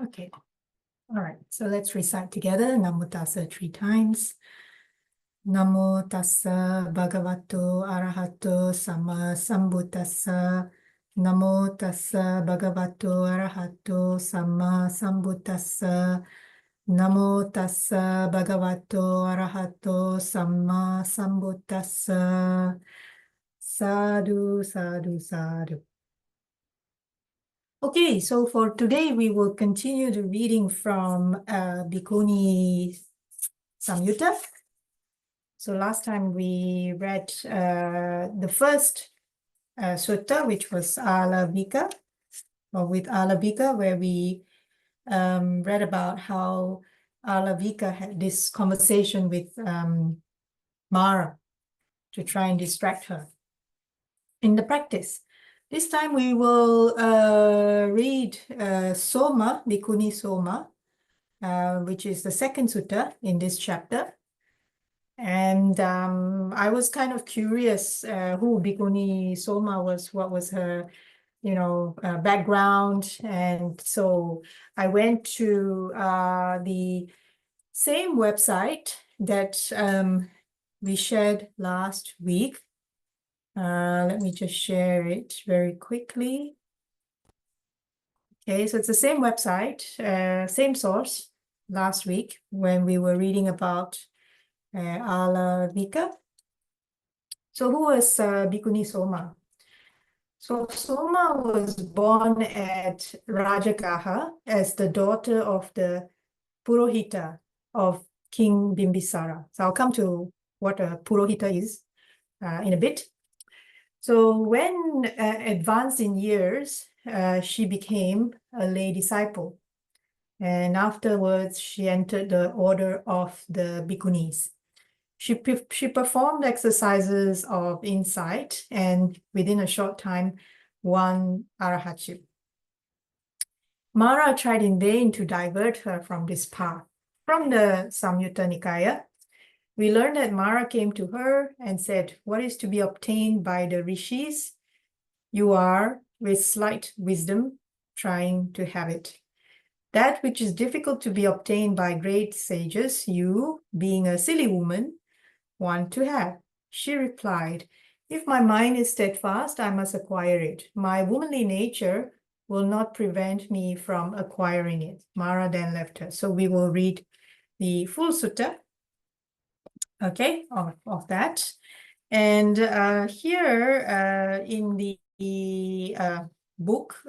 Okay. All right. So let's recite together Namo Tassa 3 times. Namo Tassa Bhagavato Arahato Sama Sambuddhassa. Namo Tassa Bhagavato Arahato Sama Sambuddhassa. Namo Tassa Bhagavato Arahato Sama Sambuddhassa. Sadhu, sadhu, sadhu. Okay, so for today, we will continue the reading from Bhikkhuni Samyutta. So last time we read the first sutta, which was Alavika, or with Alavika, where we read about how Alavika had this conversation with Mara to try and distract her in the practice. This time we will read Soma, Bhikkhuni Soma, which is the second sutta in this chapter. And I was kind of curious who Bhikkhuni Soma was, what was her, background. And so I went to the same website that we shared last week. Let me just share it very quickly. Okay, so it's the same website, same source last week when we were reading about Alavika. So who was Bhikkhuni Soma? So Soma was born at Rajagaha as the daughter of the Purohita of King Bimbisara. So I'll come to what a Purohita is in a bit. So when advanced in years, she became a lay disciple. And afterwards, she entered the order of the Bhikkhunis. She performed exercises of insight and within a short time won arahatship. Mara tried in vain to divert her from this path. From the Samyutta Nikaya, we learned that Mara came to her and said, "What is to be obtained by the rishis? You are, with slight wisdom, trying to have it. That which is difficult to be obtained by great sages, you, being a silly woman, want to have." She replied, "If my mind is steadfast, I must acquire it. My womanly nature will not prevent me from acquiring it." Mara then left her. So we will read the full sutta, okay, of that. And here in the book,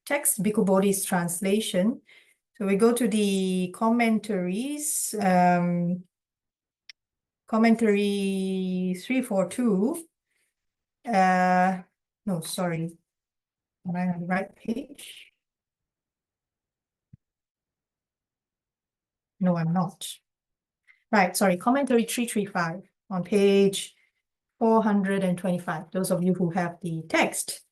text, Bhikkhu Bodhi's translation. So we go to the commentaries, commentary 342. No, sorry. Am I on the right page? No, I'm not. Right, sorry, commentary 335 on page 425. Those of you who have the text.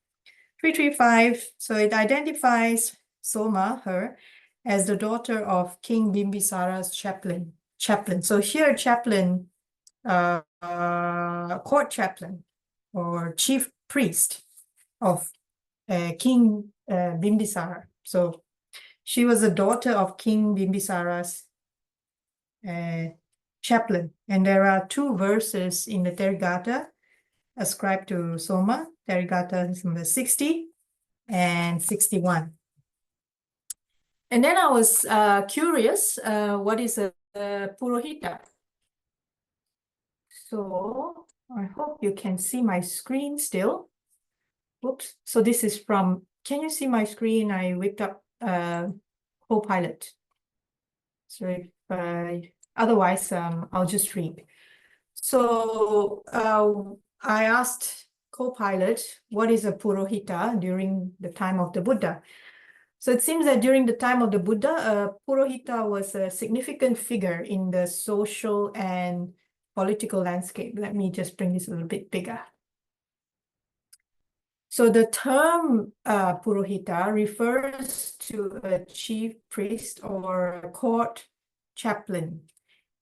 335, so it identifies Soma, her, as the daughter of King Bimbisara's chaplain. So here, chaplain, court chaplain or chief priest of King Bimbisara. So she was the daughter of King Bimbisara's chaplain. And there are 2 verses in the Therigatha ascribed to Soma. Therigatha is number 60 and 61. And then I was curious, what is a Purohita? So I hope you can see my screen still. Oops. So this is from, can you see my screen? I whipped up Copilot. So if otherwise, I'll just read. So I asked Copilot, what is a Purohita during the time of the Buddha? So it seems that during the time of the Buddha, a Purohita was a significant figure in the social and political landscape. Let me just bring this a little bit bigger. So the term Purohita refers to a chief priest or a court chaplain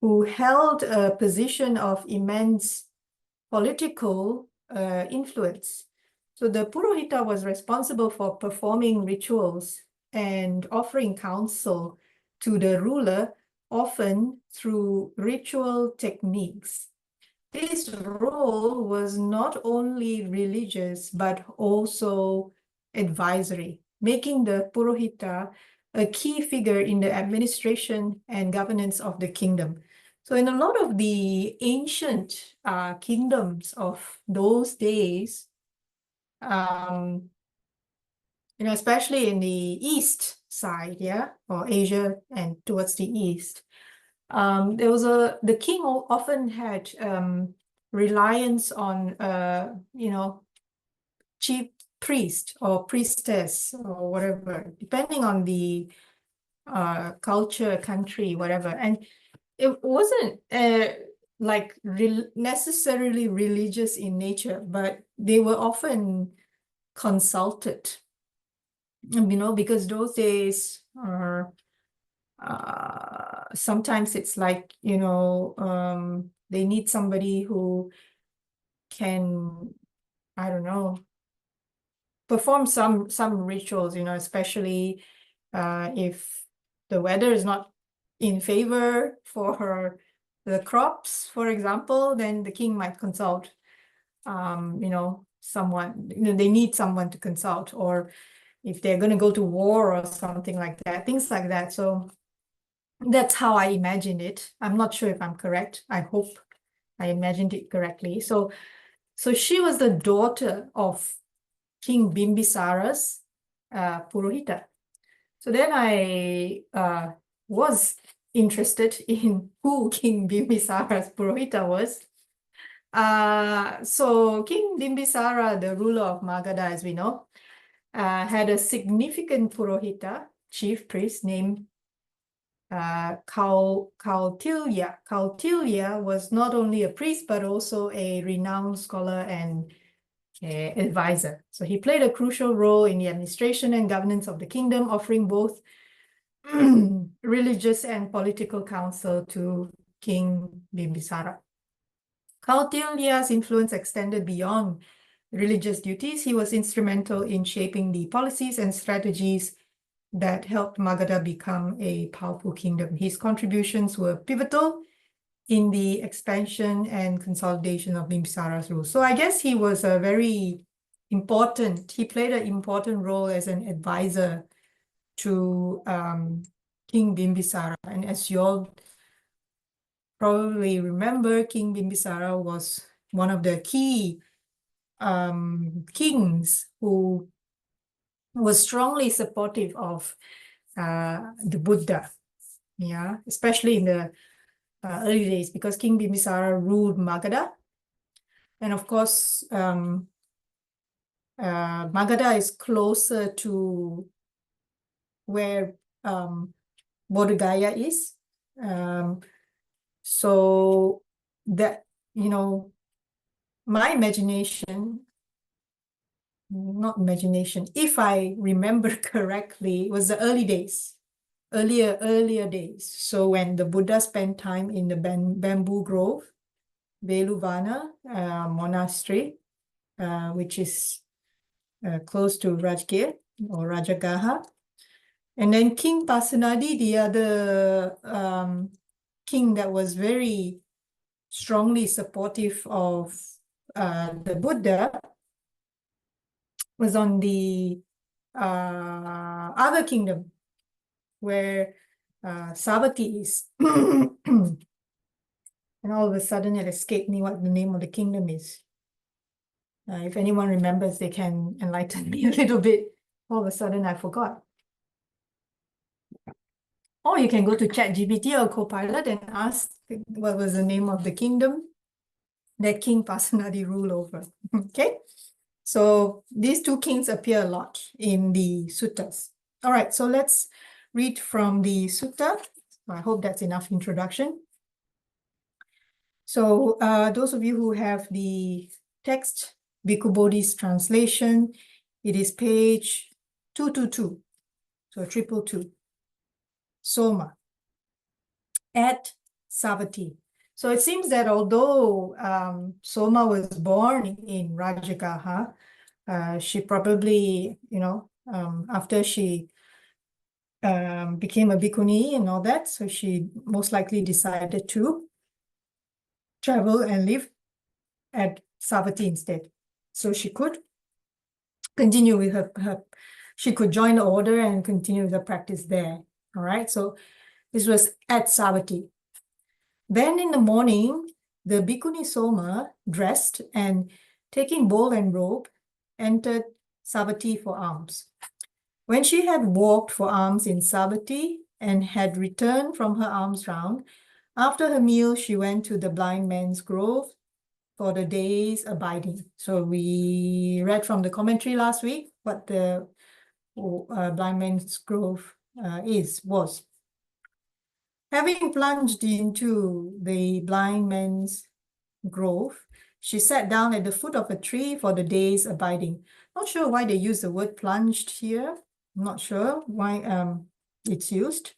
who held a position of immense political influence. So the Purohita was responsible for performing rituals and offering counsel to the ruler, often through ritual techniques. This role was not only religious, but also advisory, making the Purohita a key figure in the administration and governance of the kingdom. So in a lot of the ancient kingdoms of those days, especially in the east side, or Asia and towards the east, the king often had reliance on chief priest or priestess or whatever, depending on the culture, country, whatever. And it wasn't necessarily religious in nature, but they were often consulted, because those days are sometimes it's like, they need somebody who can, I don't know, perform some rituals, especially if the weather is not in favor for the crops, for example, then the king might consult, someone, they need someone to consult, or if they're going to go to war or something like that, things like that. So that's how I imagined it. I'm not sure if I'm correct. I hope I imagined it correctly. So she was the daughter of King Bimbisara's Purohita. So then I was interested in who King Bimbisara's Purohita was. So King Bimbisara, the ruler of Magadha, as we know, had a significant Purohita, chief priest, named Kautilya. Kautilya was not only a priest, but also a renowned scholar and advisor. So he played a crucial role in the administration and governance of the kingdom, offering both religious and political counsel to King Bimbisara. Kautilya's influence extended beyond religious duties. He was instrumental in shaping the policies and strategies that helped Magadha become a powerful kingdom. His contributions were pivotal in the expansion and consolidation of Bimbisara's rule. So I guess he was he played an important role as an advisor to King Bimbisara. And as you all probably remember, King Bimbisara was one of the key kings who was strongly supportive of the Buddha, especially in the early days, because King Bimbisara ruled Magadha. And of course, Magadha is closer to where Bodh Gaya is. So that, my imagination, not imagination, if I remember correctly, was the earlier days. So when the Buddha spent time in the bamboo grove, Veluvana monastery, which is close to Rajgir or Rajagaha. And then King Pasenadi, the other king that was very strongly supportive of the Buddha, was on the other kingdom where Savatthi is. And all of a sudden it escaped me what the name of the kingdom is. If anyone remembers, they can enlighten me a little bit. All of a sudden I forgot. Or you can go to ChatGPT or Copilot and ask what was the name of the kingdom that King Pasenadi ruled over. Okay? So these two kings appear a lot in the suttas. All right, so let's read from the sutta. I hope that's enough introduction. So those of you who have the text, Bhikkhu Bodhi's translation, it is page 222, so 222. Soma, at Savatthi. So it seems that although Soma was born in Rajagaha, she probably, after she became a bhikkhuni and all that. So she most likely decided to travel and live at Savatthi instead. So she could continue with she could join the order and continue with her practice there. All right. So this was at Savatthi. Then in the morning, the Bhikkhuni Soma dressed and taking bowl and robe, entered Savatthi for alms. When she had walked for alms in Savatthi and had returned from her alms round, after her meal, she went to the blind man's grove for the day's abiding. So we read from the commentary last week what the blind man's grove was. Having plunged into the blind man's grove, she sat down at the foot of a tree for the day's abiding. Not sure why they use the word plunged here. I'm not sure why it's used,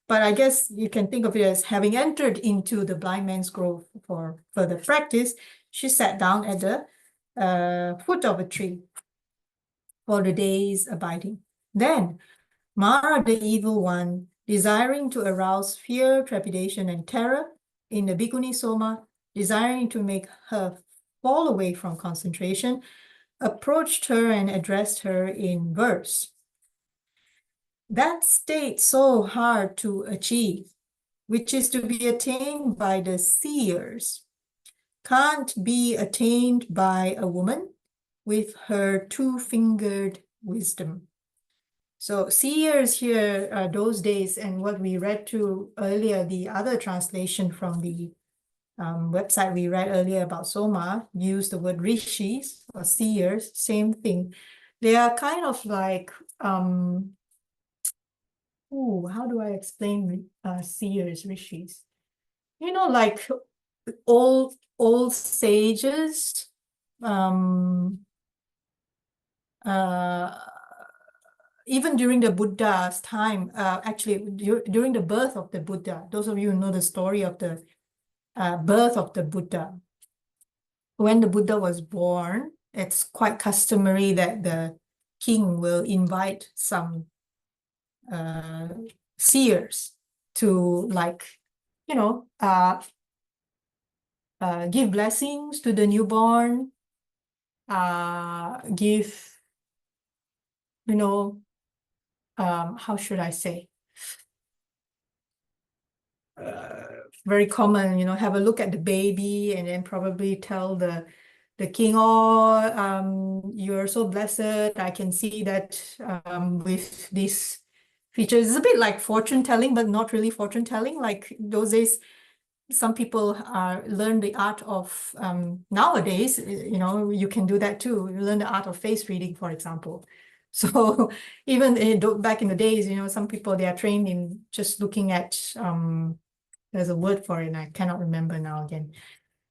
but I guess you can think of it as having entered into the blind man's grove for further practice. She sat down at the foot of a tree for the day's abiding. Then Mara, the evil one, desiring to arouse fear, trepidation, and terror in the Bhikkhuni Soma, desiring to make her fall away from concentration, approached her and addressed her in verse. That state so hard to achieve, which is to be attained by the seers, can't be attained by a woman with her two-fingered wisdom. So seers here are those days, and what we read to earlier, the other translation from the website we read earlier about Soma, used the word rishis or seers, same thing. They are kind of like, how do I explain seers, rishis? You know, like old sages, even during the Buddha's time, actually during the birth of the Buddha, those of you who know the story of the birth of the Buddha, when the Buddha was born, it's quite customary that the king will invite some seers to, like, you know, give blessings to the newborn, give, you know, how should I say? Very common, you know, have a look at the baby and then probably tell the king, oh, you're so blessed. I can see that with these features. It's a bit like fortune telling, but not really fortune telling. Like those days, some people learn the art of, nowadays, you know, you can do that too. You learn the art of face reading, for example. So even back in the days, you know, some people, they are trained in just looking at, there's a word for it and I cannot remember now again.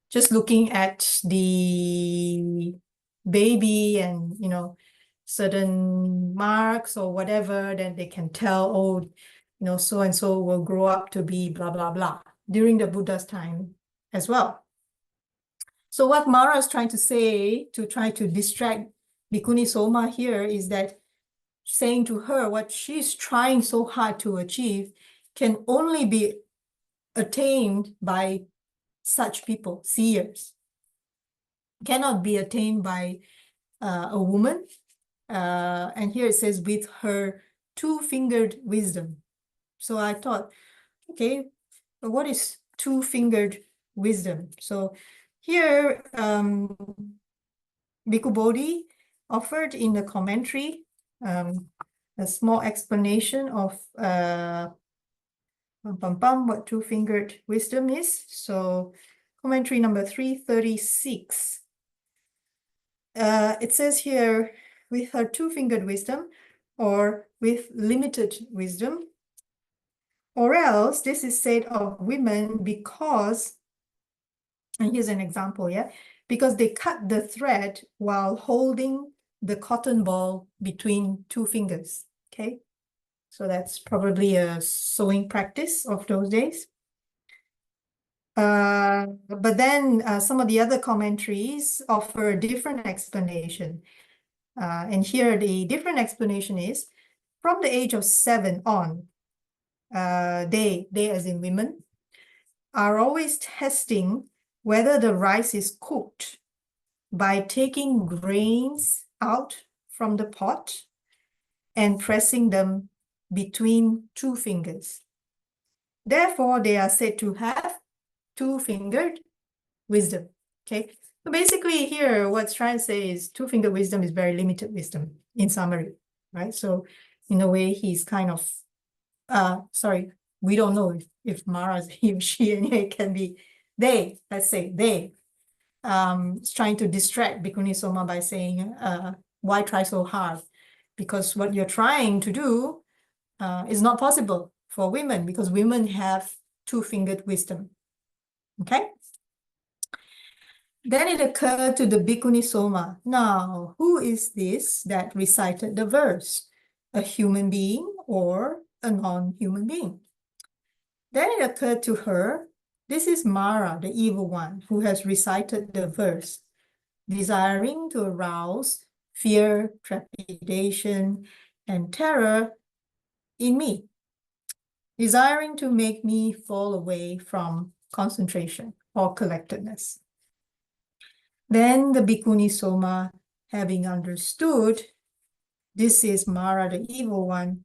Just looking at the baby and, you know, certain marks or whatever, then they can tell, oh, you know, so-and-so will grow up to be blah, blah, blah, during the Buddha's time as well. So what Mara is trying to say, to try to distract Bhikkhuni Soma here, is that saying to her what she's trying so hard to achieve can only be attained by such people, seers. Cannot be attained by a woman. And here it says, with her two-fingered wisdom. So I thought, okay, what is two-fingered wisdom? So here, Bhikkhu Bodhi offered in the commentary a small explanation of what two-fingered wisdom is. So commentary number 336. It says here, with her two-fingered wisdom, or with limited wisdom, or else this is said of women because, and here's an example, yeah, because they cut the thread while holding the cotton ball between two fingers, okay? So that's probably a sewing practice of those days. But then some of the other commentaries offer a different explanation. And here the different explanation is, from the age of 7 on, they as in women, are always testing whether the rice is cooked by taking grains out from the pot and pressing them between 2 fingers. Therefore, they are said to have 2-fingered wisdom. Okay, so basically here, what's trying to say is 2-fingered wisdom is very limited wisdom, in summary, right? So in a way, he's kind of, sorry, we don't know if Mara's he or she, and it can be they, let's say they, is trying to distract Bhikkhuni Soma by saying, why try so hard? Because what you're trying to do is not possible for women, because women have 2-fingered wisdom. Okay? Then it occurred to the Bhikkhuni Soma, now, who is this that recited the verse? A human being or a non-human being? Then it occurred to her, this is Mara, the evil one, who has recited the verse, desiring to arouse fear, trepidation, and terror in me, desiring to make me fall away from concentration or collectedness. Then the Bhikkhuni Soma, having understood this is Mara, the evil one,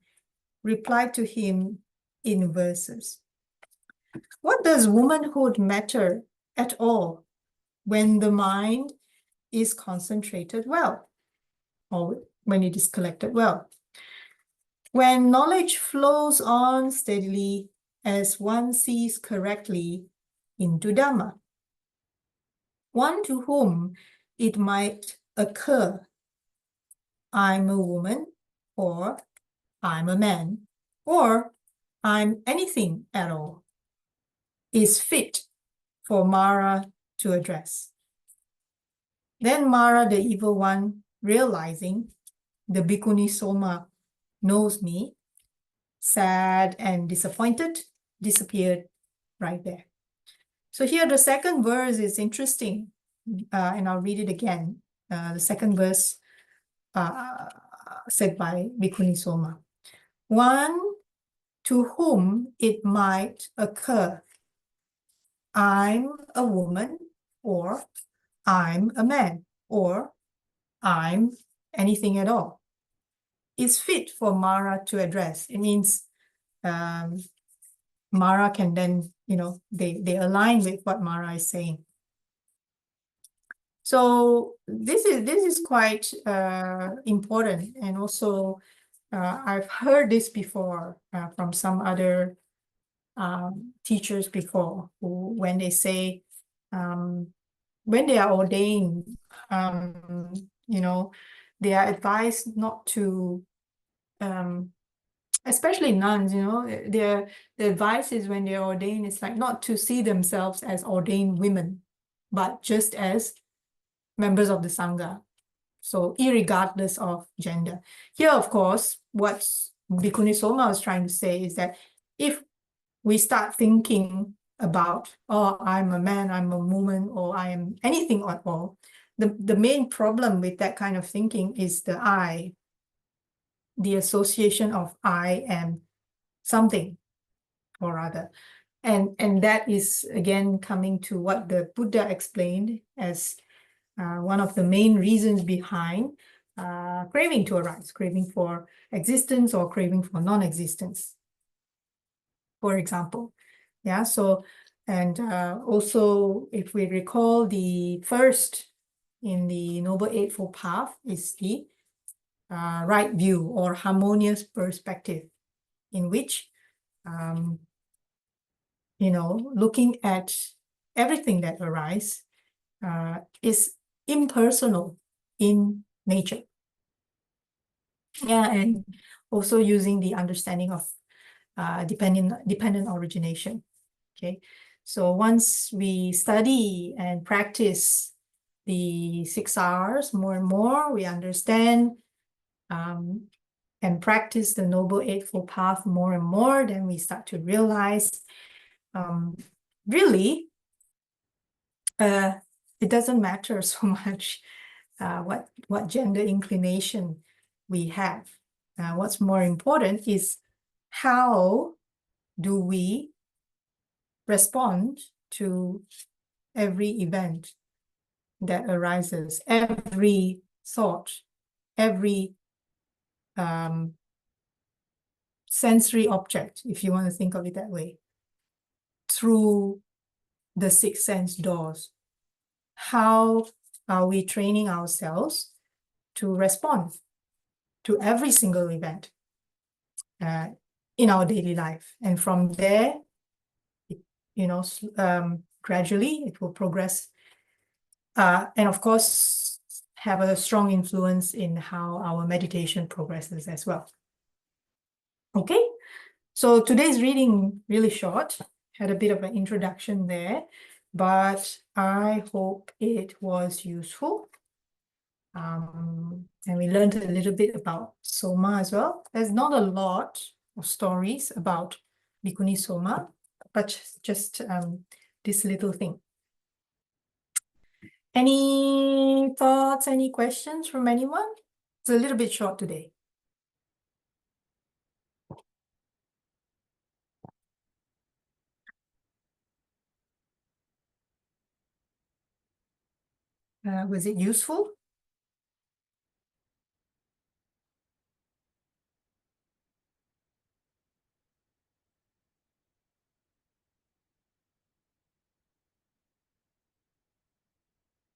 replied to him in verses. What does womanhood matter at all when the mind is concentrated well, or when it is collected well? When knowledge flows on steadily as one sees correctly into Dhamma, one to whom it might occur, I'm a woman, or I'm a man, or I'm anything at all, is fit for Mara to address. Then Mara, the evil one, realizing the Bhikkhuni Soma knows me, sad and disappointed, disappeared right there. So here the second verse is interesting, and I'll read it again. The second verse said by Bhikkhuni Soma. One to whom it might occur, I'm a woman, or I'm a man, or I'm anything at all, is fit for Mara to address. It means Mara can then, they align with what Mara is saying. So this is quite important, and also I've heard this before from some other teachers before, who, when they say, when they are ordained, they are advised not to, especially nuns, the advice is when they're ordained, it's like not to see themselves as ordained women, but just as members of the Sangha. So irregardless of gender. Here, of course, what Bhikkhuni Soma was trying to say is that if we start thinking about, oh, I'm a man, I'm a woman, or I am anything at all, the main problem with that kind of thinking is the I, the association of I am something or other. And that is, again, coming to what the Buddha explained as one of the main reasons behind craving to arise, craving for existence or craving for non-existence, for example. Yeah, so, and also, if we recall, the first in the Noble Eightfold Path is the right view or harmonious perspective, in which, looking at everything that arises is impersonal in nature. Yeah, and also using the understanding of dependent origination. Okay, so once we study and practice the 6 R's more and more, we understand and practice the Noble Eightfold Path more and more, then we start to realize really it doesn't matter so much what gender inclination we have. what's more important is how do we respond to every event that arises, every thought, every sensory object, if you want to think of it that way, through the six sense doors. How are we training ourselves to respond to every single event in our daily life? And from there, gradually it will progress. And of course, have a strong influence in how our meditation progresses as well. Okay, so today's reading really short, had a bit of an introduction there, but I hope it was useful. And we learned a little bit about Soma as well. There's not a lot of stories about Bhikkhuni Soma, but just this little thing. Any thoughts, any questions from anyone? It's a little bit short today. Was it useful?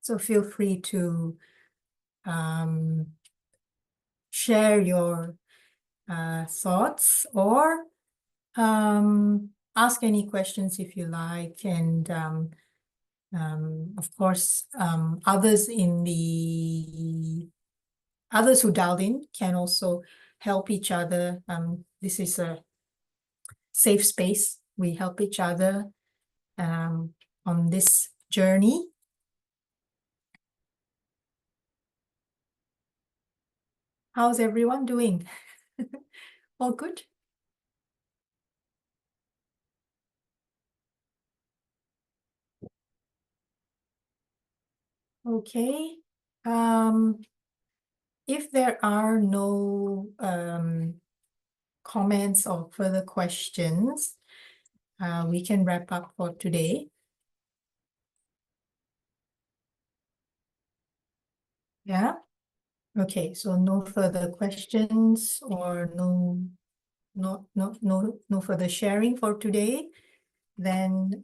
So feel free to share your thoughts or ask any questions if you like. And of course, others who dialed in can also help each other. This is a safe space. We help each other on this journey. How's everyone doing? All good? Okay. If there are no comments or further questions, we can wrap up for today. Yeah. Okay. So no further questions or no further sharing for today. Then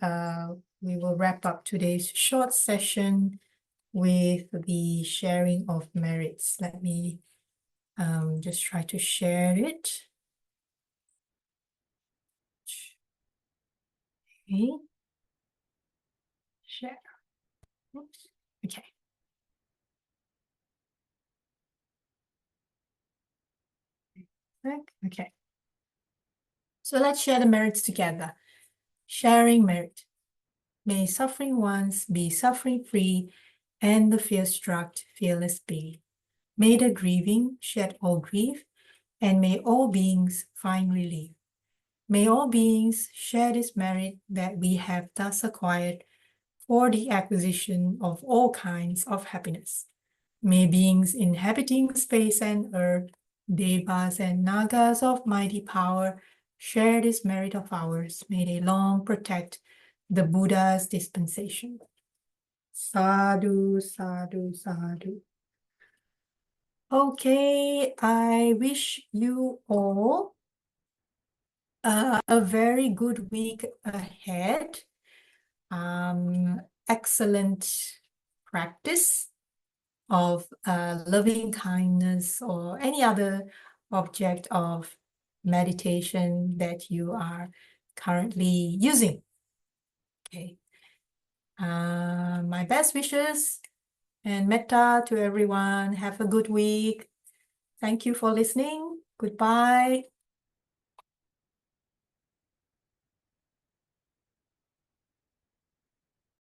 we will wrap up today's short session with the sharing of merits. Let me just try to share it. Okay. Share. Oops. Okay. Okay. So let's share the merits together. Sharing merit. May suffering ones be suffering free, and the fear-struck fearless be. May the grieving shed all grief, and may all beings find relief. May all beings share this merit that we have thus acquired for the acquisition of all kinds of happiness. May beings inhabiting space and earth, devas and nagas of mighty power, share this merit of ours. May they long protect the Buddha's dispensation. Sadhu, sadhu, sadhu. Okay, I wish you all a very good week ahead. Excellent practice of loving kindness or any other object of meditation that you are currently using. Okay. My best wishes and metta to everyone. Have a good week. Thank you for listening. Goodbye.